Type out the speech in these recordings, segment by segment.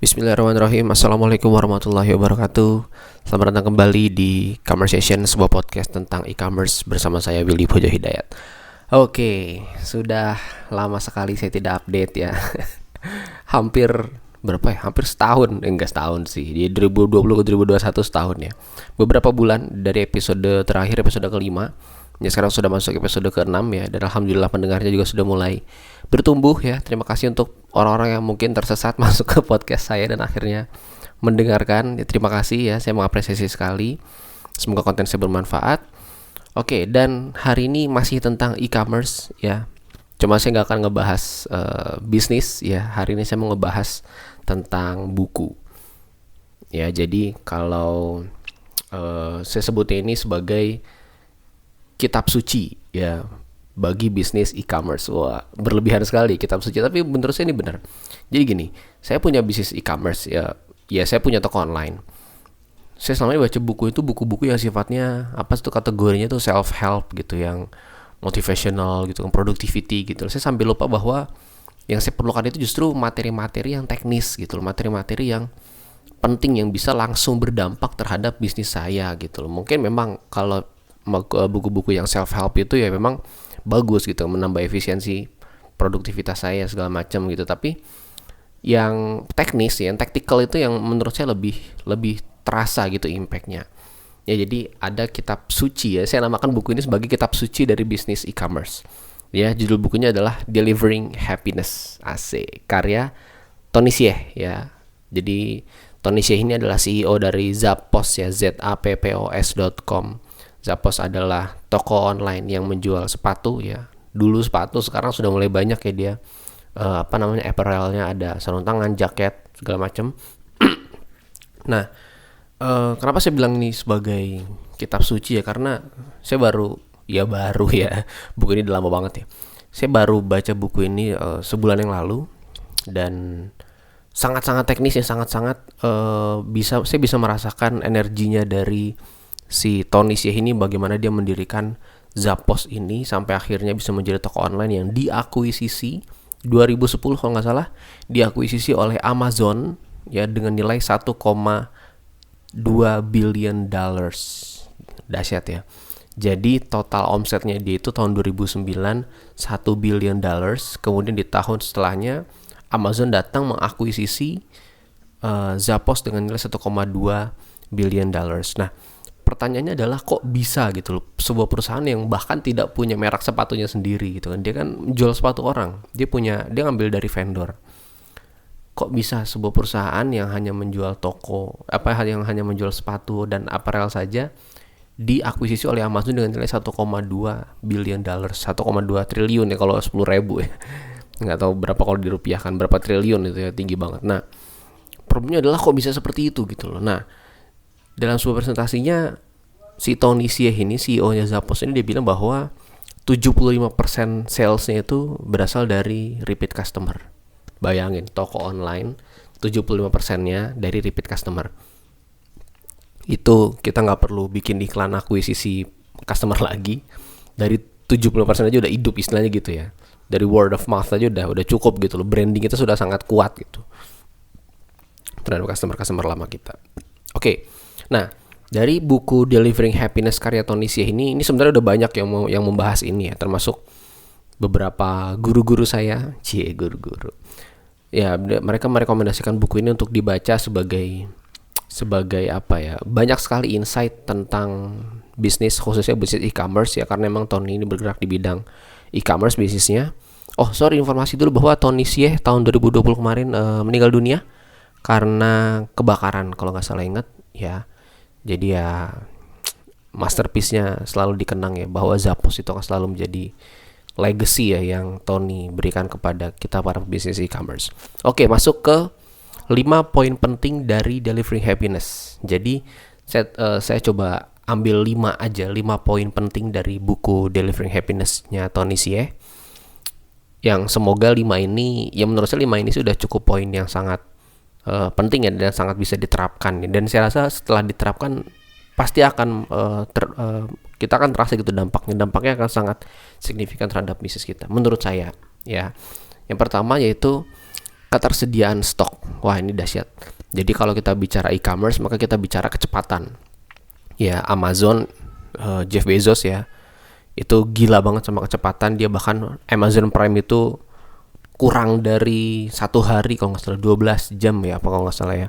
Bismillahirrahmanirrahim. Assalamualaikum warahmatullahi wabarakatuh. Selamat datang kembali di Conversation, sebuah podcast tentang e-commerce bersama saya Willy Bojo Hidayat. Oke, sudah lama sekali saya tidak update ya. Hampir berapa ya? Hampir setahun, enggak setahun sih. Di 2020 ke 2021 setahun ya. Beberapa bulan dari episode terakhir, episode kelima. Ya sekarang sudah masuk episode ke-6 ya. Dan alhamdulillah pendengarnya juga sudah mulai bertumbuh ya. Terima kasih untuk orang-orang yang mungkin tersesat masuk ke podcast saya dan akhirnya mendengarkan. Ya, terima kasih ya, saya mengapresiasi sekali. Semoga konten saya bermanfaat. Oke, dan hari ini masih tentang e-commerce ya. Cuma saya nggak akan ngebahas bisnis ya. Hari ini saya mau ngebahas tentang buku. Ya, jadi kalau saya sebutnya ini sebagai kitab suci ya bagi bisnis e-commerce. Wah, berlebihan sekali kitab suci, tapi menurut saya ini benar. Jadi gini, saya punya bisnis e-commerce ya saya punya toko online. Saya selama ini baca buku itu buku-buku yang sifatnya apa itu kategorinya tuh self help gitu, yang motivational gitu, productivity gitu. Saya sambil lupa bahwa yang saya perlukan itu justru materi-materi yang teknis gitu loh, materi-materi yang penting yang bisa langsung berdampak terhadap bisnis saya gitu loh. Mungkin memang kalau buku-buku yang self help itu ya memang bagus gitu, menambah efisiensi produktivitas saya segala macam gitu, tapi yang teknis yang tactical itu yang menurut saya lebih terasa gitu impactnya ya. Jadi ada kitab suci ya, saya namakan buku ini sebagai kitab suci dari bisnis e-commerce ya. Judul bukunya adalah Delivering Happiness, AC karya Tony Hsieh ya. Jadi Tony Hsieh ini adalah CEO dari Zappos ya, zappos.com. Zappos adalah toko online yang menjual sepatu ya. Dulu sepatu, sekarang sudah mulai banyak ya dia apparelnya, ada sarung tangan, jaket, segala macam. Nah, kenapa saya bilang ini sebagai kitab suci ya? Karena saya baru ya buku ini udah lama banget ya. Saya baru baca buku ini sebulan yang lalu dan sangat-sangat teknis ya, sangat-sangat saya bisa merasakan energinya dari si Tony Hsieh ini, bagaimana dia mendirikan Zappos ini sampai akhirnya bisa menjadi toko online yang diakuisisi 2010 kalau nggak salah, diakuisisi oleh Amazon ya dengan nilai 1,2 billion dollars. Dahsyat ya. Jadi total omsetnya dia itu tahun 2009 1 billion dollars. Kemudian di tahun setelahnya Amazon datang mengakuisisi Zappos dengan nilai 1,2 billion dollars. Nah, pertanyaannya adalah kok bisa gitu loh, sebuah perusahaan yang bahkan tidak punya merek sepatunya sendiri gitu kan, dia kan jual sepatu orang, dia ngambil dari vendor. Kok bisa sebuah perusahaan yang hanya menjual yang hanya menjual sepatu dan apparel saja diakuisisi oleh Amazon dengan nilai 1,2 billion dollars, 1,2 triliun ya kalau 10 ribu ya. Nggak tahu berapa kalau dirupiahkan, berapa triliun itu ya, tinggi banget. Nah, problemnya adalah kok bisa seperti itu gitu loh. Nah, dalam sebuah presentasinya si Tony Hsieh ini, CEO-nya Zappos ini, dia bilang bahwa 75% salesnya itu berasal dari repeat customer. Bayangin, toko online 75%-nya dari repeat customer. Itu kita nggak perlu bikin iklan akuisisi customer lagi. Dari 70% aja udah hidup istilahnya gitu ya. Dari word of mouth aja udah cukup gitu loh. Branding itu sudah sangat kuat gitu terhadap customer lama kita. Oke. Nah, dari buku Delivering Happiness karya Tony Hsieh ini sebenarnya udah banyak yang membahas ini ya, termasuk beberapa guru-guru saya, guru-guru. Ya, mereka merekomendasikan buku ini untuk dibaca sebagai apa ya? Banyak sekali insight tentang bisnis, khususnya bisnis e-commerce ya, karena memang Tony ini bergerak di bidang e-commerce bisnisnya. Oh, sorry, informasi dulu bahwa Tony Hsieh tahun 2020 kemarin meninggal dunia karena kebakaran kalau nggak salah ingat ya. Jadi ya masterpiece-nya selalu dikenang ya, bahwa Zappos itu akan selalu menjadi legacy ya yang Tony berikan kepada kita para bisnis e-commerce. Oke, masuk ke 5 poin penting dari Delivering Happiness. Jadi saya coba ambil 5 poin penting dari buku Delivering Happiness-nya Tony Hsieh, yang semoga 5 ini, ya menurut saya 5 ini sudah cukup poin yang sangat penting ya, dan sangat bisa diterapkan ya. Dan saya rasa setelah diterapkan pasti akan kita akan terasa gitu dampaknya akan sangat signifikan terhadap bisnis kita menurut saya ya. Yang pertama yaitu ketersediaan stok. Wah, ini dahsyat. Jadi kalau kita bicara e-commerce, maka kita bicara kecepatan. Ya, Amazon, Jeff Bezos ya, itu gila banget sama kecepatan. Dia bahkan Amazon Prime itu kurang dari 1 hari kalau nggak salah, 12 jam ya apa kalau nggak salah ya.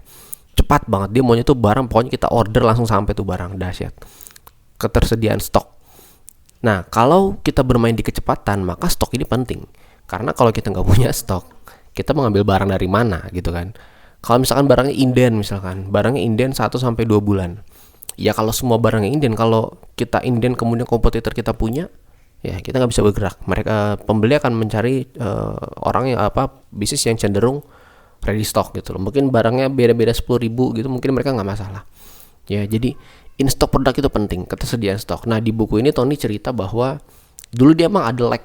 Cepat banget, dia maunya tuh barang pokoknya kita order langsung sampai tuh barang. Dahsyat ketersediaan stok. Nah, kalau kita bermain di kecepatan, maka stok ini penting. Karena kalau kita nggak punya stok, kita mengambil barang dari mana gitu kan. Kalau misalkan barangnya inden 1-2 bulan. Ya kalau semua barangnya inden, kalau kita inden kemudian kompetitor kita punya, ya kita nggak bisa bergerak. Mereka pembeli akan mencari orang yang bisnis yang cenderung ready stock gitu loh. Mungkin barangnya beda-beda 10.000 gitu, mungkin mereka nggak masalah. Ya, jadi in stock produk itu penting, ketersediaan stok. Nah, di buku ini Tony cerita bahwa dulu dia emang ada lag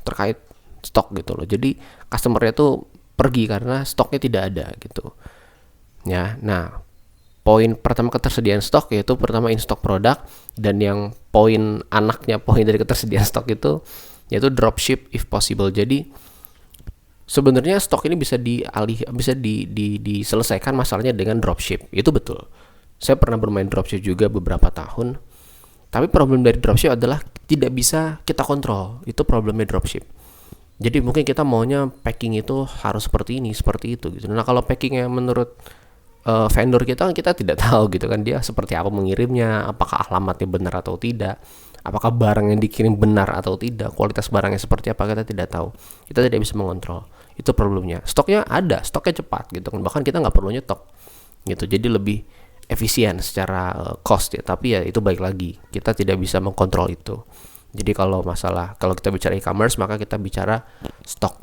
terkait stok gitu loh. Jadi customer-nya tuh pergi karena stoknya tidak ada gitu. Ya, nah poin pertama ketersediaan stok yaitu pertama in stock produk, dan yang poin dari ketersediaan stok itu yaitu dropship if possible. Jadi sebenarnya stok ini bisa diselesaikan masalahnya dengan dropship. Itu betul. Saya pernah bermain dropship juga beberapa tahun. Tapi problem dari dropship adalah tidak bisa kita kontrol. Itu problemnya dropship. Jadi mungkin kita maunya packing itu harus seperti ini, seperti itu gitu. Nah, kalau packingnya menurut vendor kita tidak tahu gitu kan, dia seperti apa mengirimnya, apakah alamatnya benar atau tidak, apakah barang yang dikirim benar atau tidak, kualitas barangnya seperti apa, kita tidak tahu. Kita tidak bisa mengontrol. Itu problemnya. Stoknya ada, stoknya cepat gitu kan. Bahkan kita nggak perlu nyetok gitu. Jadi lebih efisien secara cost ya. Tapi ya itu baik lagi, kita tidak bisa mengkontrol itu. Jadi kalau kita bicara e-commerce, maka kita bicara stok.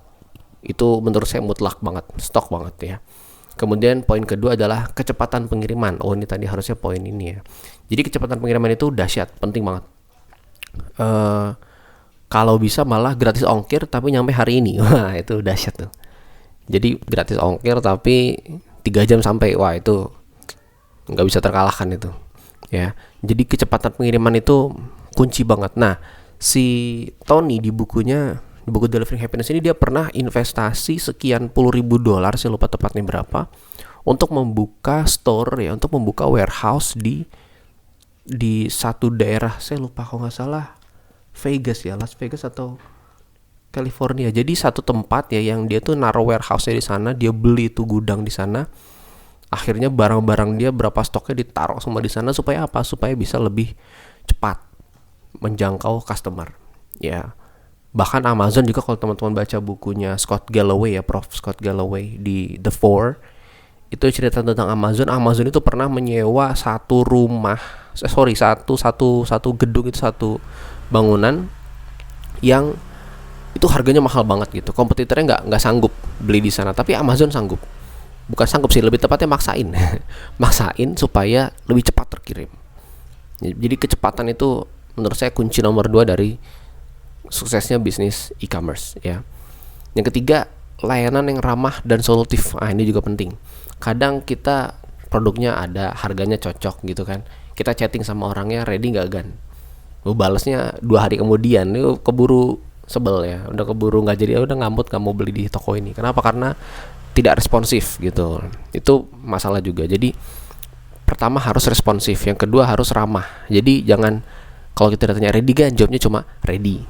Itu menurut saya mutlak banget, stok banget ya. Kemudian poin kedua adalah kecepatan pengiriman. Oh, ini tadi harusnya poin ini ya. Jadi kecepatan pengiriman itu dahsyat, penting banget. Kalau bisa malah gratis ongkir tapi nyampe hari ini. Wah, itu dahsyat tuh. Jadi gratis ongkir tapi 3 jam sampai. Wah, itu nggak bisa terkalahkan itu. Ya. Jadi kecepatan pengiriman itu kunci banget. Nah, si Tony di buku Delivering Happiness ini dia pernah investasi sekian $10,000, saya lupa tepatnya berapa, untuk membuka store ya, untuk membuka warehouse di satu daerah, saya lupa kalau nggak salah Vegas ya, Las Vegas atau California. Jadi satu tempat ya yang dia tuh naruh warehouse-nya di sana, dia beli itu gudang di sana. Akhirnya barang-barang dia berapa stoknya ditaruh semua di sana supaya apa? Supaya bisa lebih cepat menjangkau customer. Ya. Bahkan Amazon juga, kalau teman-teman baca bukunya Scott Galloway ya, Prof Scott Galloway di The Four, itu cerita tentang Amazon itu pernah menyewa satu gedung, itu satu bangunan yang itu harganya mahal banget gitu. Kompetitornya nggak sanggup beli di sana, tapi Amazon sanggup. Bukan sanggup sih, lebih tepatnya maksain supaya lebih cepat terkirim. Jadi kecepatan itu menurut saya kunci nomor 2 dari suksesnya bisnis e-commerce ya. Yang ketiga, layanan yang ramah dan solutif. Ini juga penting. Kadang kita produknya ada, harganya cocok gitu kan, kita chatting sama orangnya ready nggak gan, balesnya 2 hari kemudian, itu keburu sebel ya, udah keburu nggak jadi, udah ngamut nggak mau beli di toko ini. Kenapa? Karena tidak responsif gitu. Itu masalah juga. Jadi pertama harus responsif, yang kedua harus ramah. Jadi jangan, kalau kita tanya ready kan, jawabnya cuma ready,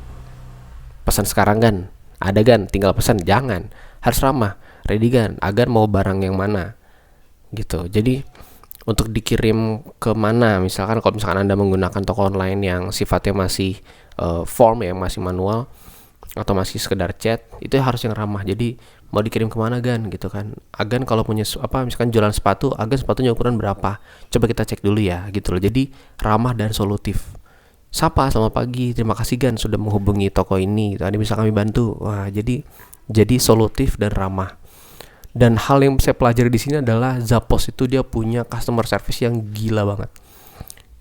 pesan sekarang kan, ada kan, tinggal pesan. Jangan, harus ramah. Ready kan, agar mau barang yang mana gitu. Jadi untuk dikirim ke mana, misalkan kalau misalkan Anda menggunakan toko online yang sifatnya masih form ya, masih manual atau masih sekedar chat, itu harus yang ramah. Jadi mau dikirim kemana gan gitu kan, agan kalau punya misalkan jualan sepatu, agan sepatunya ukuran berapa, coba kita cek dulu ya gitu loh. Jadi ramah dan solutif. Sapa, selamat pagi, terima kasih gan sudah menghubungi toko ini, tadi bisa kami bantu. Wah, jadi solutif dan ramah. Dan hal yang saya pelajari di sini adalah Zappos itu dia punya customer service yang gila banget.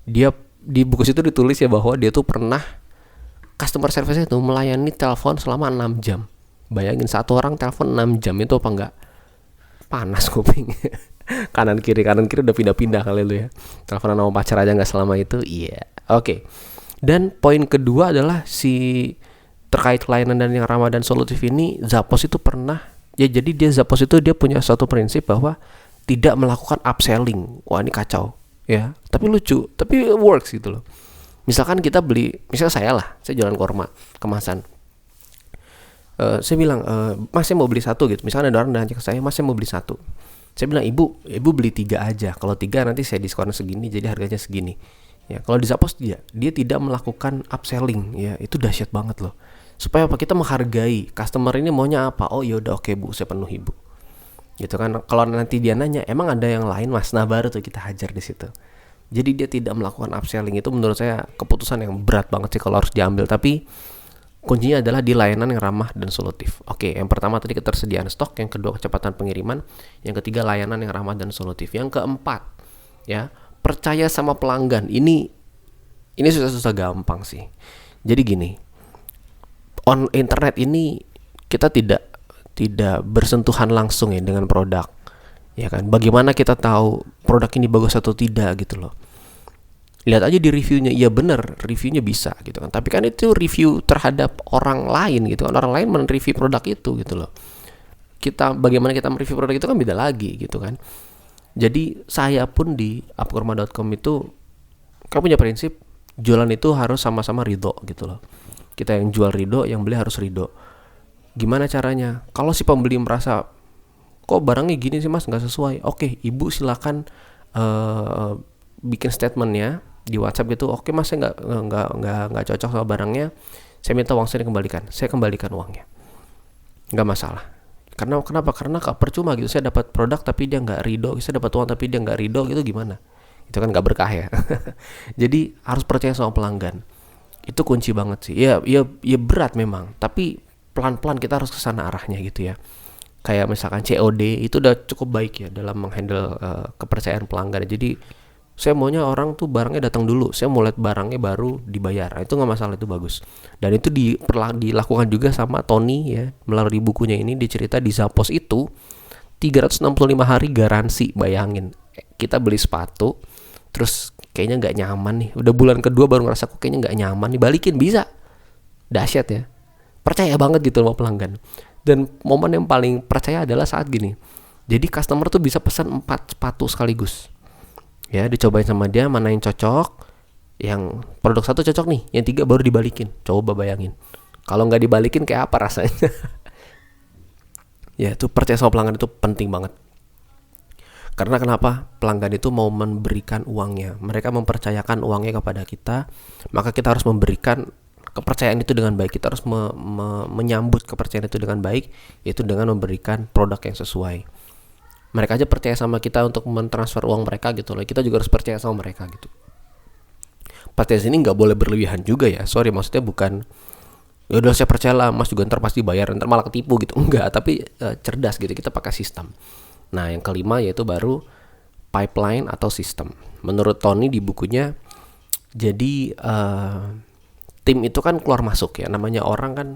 Dia di buku itu ditulis ya bahwa dia tuh pernah customer service itu melayani telepon selama 6 jam. Bayangin, satu orang telepon 6 jam, itu apa enggak panas kuping. kanan kiri udah pindah-pindah kali lu ya. Teleponan sama pacar aja nggak selama itu. Iya. Oke. Dan poin kedua adalah terkait layanan dan yang ramah dan solutif ini, Zappos itu pernah Ya jadi dia Zappos itu dia punya suatu prinsip bahwa tidak melakukan upselling. Wah ini kacau ya, tapi lucu, tapi works gitu loh. Misalkan kita beli, misalnya saya jualan korma kemasan. Saya bilang, Mas saya mau beli satu gitu. Misalnya ada orang nanya ke saya, Mas saya mau beli satu. Saya bilang, ibu beli 3 aja. Kalau 3 nanti saya diskon segini, jadi harganya segini. Ya, kalau di Zappos dia tidak melakukan upselling, ya itu dahsyat banget loh. Supaya apa? Kita menghargai customer ini maunya apa. Oh yaudah oke bu, saya penuhi bu. Gitu kan. Kalau nanti dia nanya, emang ada yang lain mas? Nah baru tuh kita hajar di situ. Jadi dia tidak melakukan upselling. Itu menurut saya keputusan yang berat banget sih kalau harus diambil. Tapi kuncinya adalah di layanan yang ramah dan solutif. Oke, yang pertama tadi ketersediaan stok, yang kedua kecepatan pengiriman, yang ketiga layanan yang ramah dan solutif. Yang keempat, ya, percaya sama pelanggan. Ini susah-susah gampang sih. Jadi gini, on internet ini kita tidak bersentuhan langsung ya dengan produk. Ya kan? Bagaimana kita tahu produk ini bagus atau tidak gitu loh. Lihat aja di reviewnya, iya bener reviewnya bisa gitu kan, tapi kan itu review terhadap orang lain gitu kan, orang lain mereview produk itu gitu loh. Bagaimana kita mereview produk itu kan beda lagi gitu kan. Jadi saya pun di upkurma.com itu kan punya prinsip jualan itu harus sama-sama ridho gitu loh. Kita yang jual ridho, yang beli harus ridho. Gimana caranya? Kalau si pembeli merasa kok barangnya gini sih mas, nggak sesuai, oke ibu silakan bikin statementnya di WhatsApp gitu. Oke mas, saya nggak cocok sama barangnya, saya minta uang saya dikembalikan. Saya kembalikan uangnya, nggak masalah. Kenapa? Karena percuma gitu. Saya dapat produk tapi dia nggak ridho, saya dapat uang tapi dia nggak ridho, gitu gimana? Itu kan nggak berkah ya. Jadi harus percaya sama pelanggan. Itu kunci banget sih. Ya berat memang, tapi pelan-pelan kita harus kesana arahnya gitu ya. Kayak misalkan COD itu udah cukup baik ya dalam menghandle kepercayaan pelanggan. Jadi saya maunya orang tuh barangnya datang dulu, saya mau lihat barangnya baru dibayar. Nah, itu nggak masalah, itu bagus. Dan itu dilakukan juga sama Tony ya, melalui bukunya ini dicerita di Zappos itu 365 hari garansi. Bayangin, kita beli sepatu terus kayaknya nggak nyaman nih, udah bulan kedua baru ngerasa kok kayaknya nggak nyaman nih, balikin bisa. Dahsyat ya, percaya banget gitu sama pelanggan. Dan momen yang paling percaya adalah saat gini, jadi customer tuh bisa pesan 4 sepatu sekaligus ya, dicobain sama dia, mana yang cocok. Yang produk 1 cocok nih, yang 3 baru dibalikin. Coba bayangin kalau nggak dibalikin kayak apa rasanya. Ya itu percaya sama pelanggan itu penting banget. Karena kenapa? Pelanggan itu mau memberikan uangnya, mereka mempercayakan uangnya kepada kita, maka kita harus memberikan kepercayaan itu dengan baik. Kita harus menyambut kepercayaan itu dengan baik, yaitu dengan memberikan produk yang sesuai. Mereka aja percaya sama kita untuk mentransfer uang mereka gitu loh. Kita juga harus percaya sama mereka gitu. Percaya sini nggak boleh berlebihan juga ya. Sorry, maksudnya bukan ya udah saya percaya lah mas juga ntar pasti bayar, ntar malah ketipu gitu. Enggak, tapi cerdas gitu. Kita pakai sistem. Nah yang kelima yaitu baru pipeline atau sistem. Menurut Tony di bukunya, jadi tim itu kan keluar masuk ya. Namanya orang kan,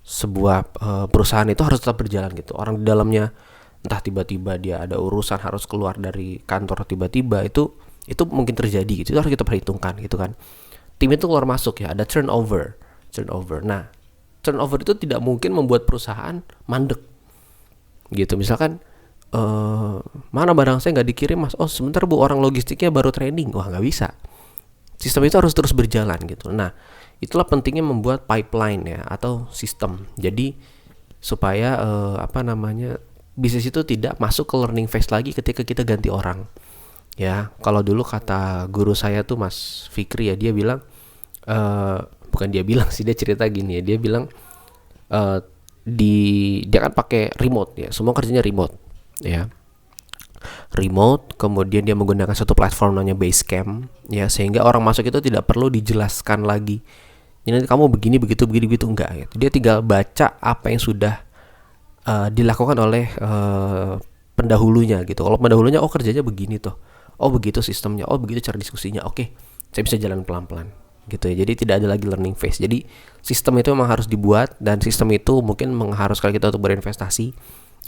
sebuah perusahaan itu harus tetap berjalan gitu. Orang di dalamnya entah tiba-tiba dia ada urusan harus keluar dari kantor tiba-tiba, itu mungkin terjadi gitu. Itu harus kita perhitungkan gitu kan. Tim itu keluar masuk ya, ada turnover. Nah, turnover itu tidak mungkin membuat perusahaan mandek gitu. Misalkan mana barang saya nggak dikirim mas, oh sebentar bu, orang logistiknya baru training. Wah nggak bisa. Sistem itu harus terus berjalan gitu. Nah itulah pentingnya membuat pipeline ya, atau sistem. Jadi supaya bisnis itu tidak masuk ke learning phase lagi ketika kita ganti orang. Ya, kalau dulu kata guru saya tuh Mas Fikri ya, dia bilang bukan dia bilang sih, dia cerita gini ya. Dia bilang dia kan pakai remote ya, semua kerjanya remote ya. Remote, kemudian dia menggunakan satu platform namanya Basecamp ya, sehingga orang masuk itu tidak perlu dijelaskan lagi. Ini kamu begini begitu enggak gitu. Dia tinggal baca apa yang sudah dilakukan oleh pendahulunya gitu. Kalau pendahulunya kerjanya begini tuh, begitu sistemnya, begitu cara diskusinya, oke, saya bisa jalan pelan-pelan gitu ya. Jadi tidak ada lagi learning phase. Jadi sistem itu memang harus dibuat, dan sistem itu mungkin mengharuskan kita untuk berinvestasi.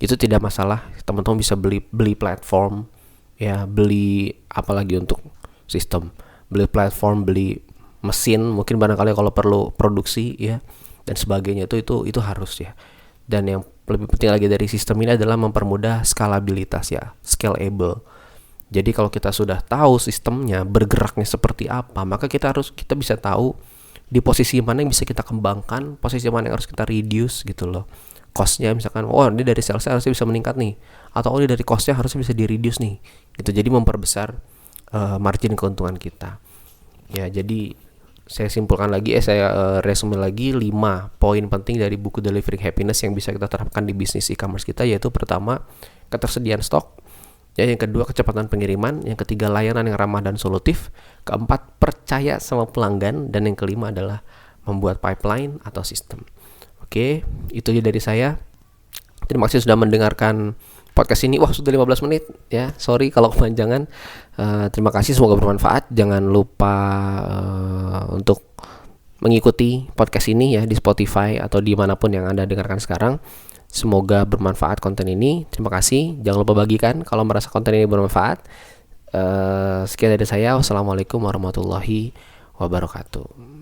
Itu tidak masalah, teman-teman bisa beli platform ya, beli apalagi untuk sistem, beli platform, beli mesin, mungkin barangkali kalau perlu produksi ya dan sebagainya, itu harus ya. Dan yang lebih penting lagi dari sistem ini adalah mempermudah skalabilitas ya, scalable. Jadi kalau kita sudah tahu sistemnya bergeraknya seperti apa, maka kita bisa tahu di posisi mana yang bisa kita kembangkan, posisi mana yang harus kita reduce gitu loh. Costnya misalkan, ini dari salesnya harusnya bisa meningkat nih, atau ini dari costnya harusnya bisa di reduce nih, gitu. Jadi memperbesar margin keuntungan kita. Ya, jadi saya simpulkan lagi, saya resume lagi 5 poin penting dari buku Delivering Happiness yang bisa kita terapkan di bisnis e-commerce kita, yaitu pertama, ketersediaan stok. Ya, yang kedua, kecepatan pengiriman. Yang ketiga, layanan yang ramah dan solutif. Keempat, percaya sama pelanggan. Dan yang kelima adalah membuat pipeline atau sistem. Oke, itu aja dari saya. Terima kasih sudah mendengarkan podcast ini. Wah, sudah 15 menit ya. Sorry kalau kepanjangan. Terima kasih, semoga bermanfaat. Jangan lupa untuk mengikuti podcast ini ya di Spotify atau dimanapun yang Anda dengarkan sekarang. Semoga bermanfaat konten ini. Terima kasih. Jangan lupa bagikan kalau merasa konten ini bermanfaat. Sekian dari saya. Wassalamualaikum warahmatullahi wabarakatuh.